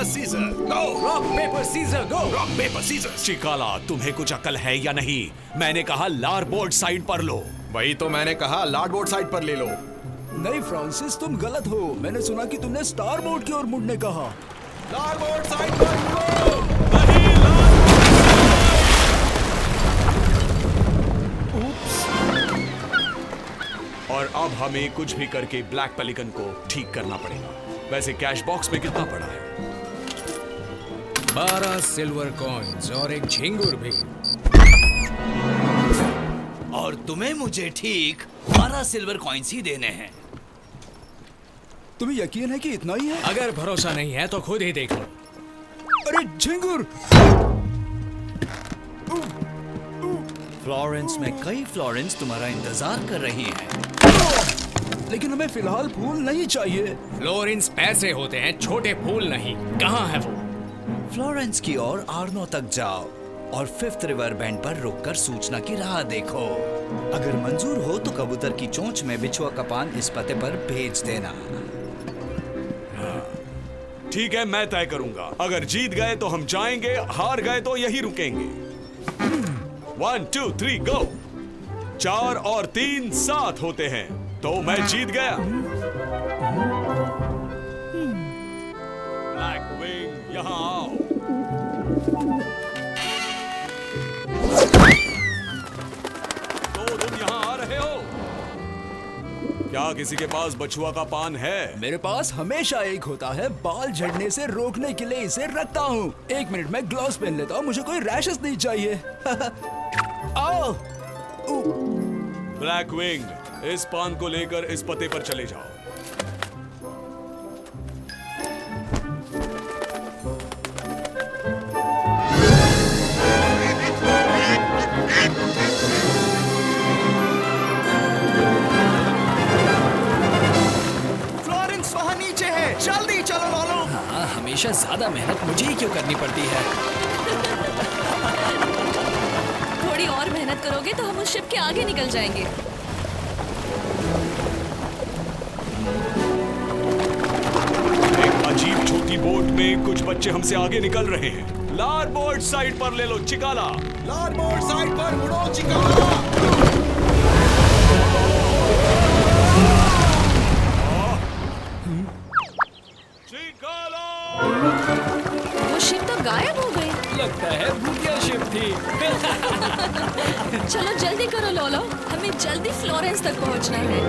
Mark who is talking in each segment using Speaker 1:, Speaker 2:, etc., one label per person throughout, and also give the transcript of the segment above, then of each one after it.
Speaker 1: Scissor go.
Speaker 2: Rock paper scissor go.
Speaker 1: Rock paper scissor.
Speaker 3: चिकाला, तुम्हें कुछ अकल है या नहीं? मैंने कहा लारबोर्ड साइड पर लो।
Speaker 1: वही तो मैंने कहा, लार्डबोर्ड साइड पर ले लो।
Speaker 2: नहीं फ्रांसिस, तुम गलत हो। मैंने सुना कि तुमने स्टार बोर्ड की ओर मुड़ने कहा।
Speaker 1: लार्डबोर्ड साइड पर मुड़ो।
Speaker 3: और अब हमें कुछ भी करके ब्लैक पेलिकन को ठीक करना पड़ेगा। वैसे कैश बॉक्स में कितना पड़ा है?
Speaker 4: 12 सिल्वर कॉइन्स और एक झिंगुर भी।
Speaker 5: और तुम्हें मुझे ठीक 12 सिल्वर कॉइन्स ही देने हैं।
Speaker 2: तुम्हें यकीन है कि इतना ही है?
Speaker 4: अगर भरोसा नहीं है तो खुद ही देख लो।
Speaker 2: अरे झिंगुर!
Speaker 5: फ्लोरेंस में कई फ्लोरेंस तुम्हारा इंतजार कर रही हैं।
Speaker 2: लेकिन हमें फिलहाल फूल नहीं चाहिए।
Speaker 4: फ्लोरेंस पैसे होते हैं, छोटे फूल नहीं। कहाँ है वो?
Speaker 5: फ्लोरेंस की ओर आर्नो तक जाओ और 5th रिवर बैंड पर रुककर सूचना की राह देखो। अगर मंजूर हो तो कबूतर की चोंच में बिछुआ का पान इस पते पर भेज देना।
Speaker 3: ठीक है, मैं तय करूंगा। अगर जीत गए तो हम जाएंगे, हार गए तो यही रुकेंगे। 1 2 3 गो। 4 और 3 7 होते हैं, तो मैं जीत गया। ब्लैक विंग, यहां आओ। तो तुम यहां आ रहे हो? क्या किसी के पास बछुआ का पान है?
Speaker 2: मेरे पास हमेशा एक होता है। बाल झड़ने से रोकने के लिए इसे रखता हूँ। 1 मिनट में ग्लव्स पहन लेता हूँ, मुझे कोई रैशेस नहीं चाहिए। आओ।
Speaker 3: ब्लैक विंग, इस पान को लेकर इस पते पर चले जाओ।
Speaker 5: फ्लोरेंस वहाँ नीचे है, जल्दी चलो लॉलो।
Speaker 4: हाँ, हमेशा ज्यादा मेहनत मुझे ही क्यों करनी पड़ती है?
Speaker 6: थोड़ी और मेहनत करोगे तो हम उस शिप के आगे निकल जाएंगे।
Speaker 3: एक अजीब छोटी बोट में कुछ बच्चे हमसे आगे निकल रहे हैं। लारबोर्ड साइड पर ले लो चिकाला।
Speaker 1: लार्डबोर्ड साइड पर मुड़ो चिकाला।
Speaker 3: चिकाला!
Speaker 6: वो शिप तो गायब हो गई।
Speaker 4: लगता है भूतिया शिप थी।
Speaker 6: चलो जल्दी करो लोलो, हमें जल्दी फ्लोरेंस तक पहुंचना है।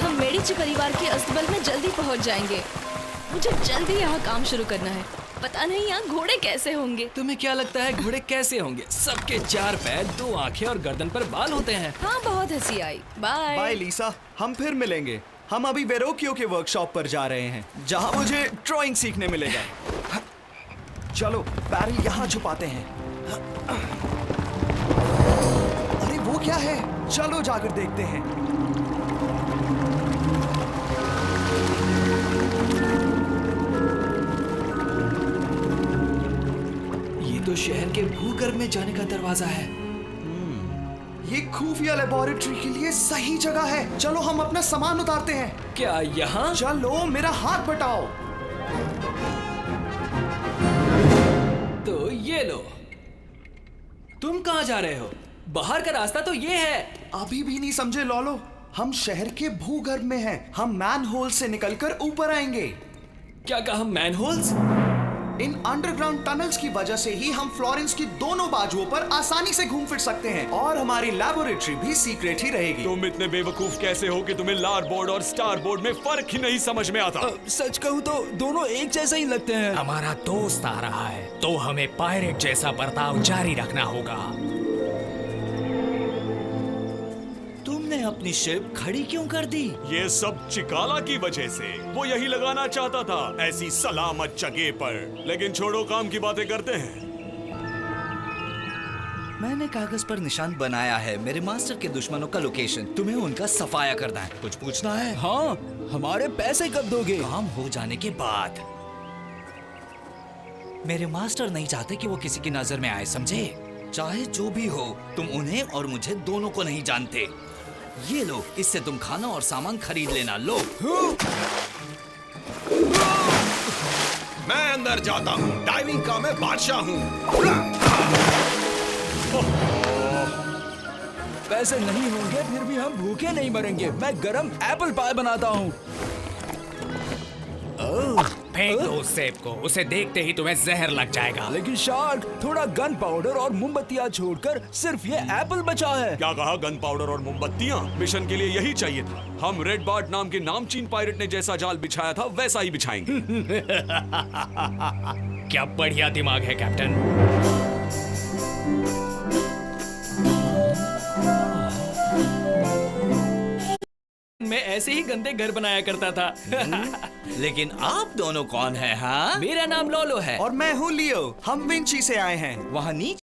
Speaker 6: हम मेडिची परिवार के अस्तबल में जल्दी पहुंच जाएंगे। मुझे जल्दी यहाँ काम शुरू करना है। पता नहीं यहाँ घोड़े कैसे होंगे।
Speaker 4: तुम्हें क्या लगता है घोड़े कैसे होंगे? सबके 4 पैर, 2 आंखें और गर्दन पर बाल होते हैं।
Speaker 6: हाँ, बहुत हंसी आई। बाय।
Speaker 7: बाय लीसा, हम फिर मिलेंगे। हम अभी वेरोकियो के वर्कशॉप पर जा रहे हैं, जहां मुझे ड्राइंग सीखने मिलेगा। चलो बैरल यहाँ छुपाते हैं। अरे वो क्या है? चलो जाकर देखते हैं।
Speaker 4: ये तो शहर के भूगर्भ में जाने का दरवाजा है।
Speaker 7: ये खुफिया लेबोरेटरी के लिए सही जगह है। चलो हम अपना सामान उतारते हैं।
Speaker 4: क्या यहाँ?
Speaker 7: चलो मेरा हाथ बटाओ।
Speaker 4: तो ये लो। तुम कहाँ जा रहे हो? बाहर का रास्ता तो ये है।
Speaker 7: अभी भी नहीं समझे लॉलो? हम शहर के भूगर्भ में हैं। हम मैनहोल से निकलकर ऊपर आएंगे।
Speaker 4: क्या कहा? मैनहोल्स?
Speaker 7: इन अंडरग्राउंड टनल्स की वजह से ही हम फ्लोरेंस की दोनों बाजुओं पर आसानी से घूम फिर सकते हैं, और हमारी लैबोरेटरी भी सीक्रेट ही रहेगी।
Speaker 3: तुम इतने बेवकूफ कैसे हो कि तुम्हें लारबोर्ड और स्टारबोर्ड में फर्क ही नहीं समझ में आता?
Speaker 2: सच कहूँ तो दोनों एक जैसे ही लगते हैं।
Speaker 4: हमारा दोस्त आ रहा है, तो हमें पायरेट जैसा बर्ताव जारी रखना होगा।
Speaker 5: तुमने अपनी शिप खड़ी क्यों कर दी?
Speaker 3: ये सब चिकाला की वजह से। वो यही लगाना चाहता था, ऐसी सलामत जगह पर। लेकिन छोड़ो, काम की बातें करते हैं।
Speaker 5: मैंने कागज पर निशान बनाया है, मेरे मास्टर के दुश्मनों का लोकेशन। तुम्हें उनका सफाया करना है। कुछ पूछना है?
Speaker 2: हाँ, हमारे पैसे कब दोगे?
Speaker 5: काम हो जाने के बाद। मेरे मास्टर नहीं चाहते कि वो किसी की नजर में आए, समझे? चाहे जो भी हो, तुम उन्हें और मुझे दोनों को नहीं जानते। ये लो, इससे तुम खाना और सामान खरीद लेना। लो।
Speaker 1: मैं अंदर जाता हूँ, डाइविंग का मैं बादशाह हूँ।
Speaker 2: पैसे नहीं होंगे फिर भी हम भूखे नहीं मरेंगे। मैं गरम एप्पल पाई बनाता हूँ।
Speaker 8: फेंक दो उस सेब को, उसे देखते ही तुम्हें जहर लग जाएगा।
Speaker 2: लेकिन शार्क, थोड़ा गन पाउडर और मोमबत्तियाँ छोड़कर सिर्फ ये एप्पल बचा है।
Speaker 3: क्या कहा? गन पाउडर और मोमबत्तियां? मिशन के लिए यही चाहिए था। हम रेड बार्ट नाम के नामचीन पायरेट ने जैसा जाल बिछाया था वैसा ही बिछाएंगे।
Speaker 8: क्या बढ़िया दिमाग है कैप्टन।
Speaker 4: मैं ऐसे ही गंदे घर बनाया करता था।
Speaker 5: लेकिन आप दोनों कौन हैं? हाँ,
Speaker 4: मेरा नाम लोलो है।
Speaker 7: और मैं हूँ लियो। हम विंची से आए हैं।
Speaker 5: वहाँ नीचे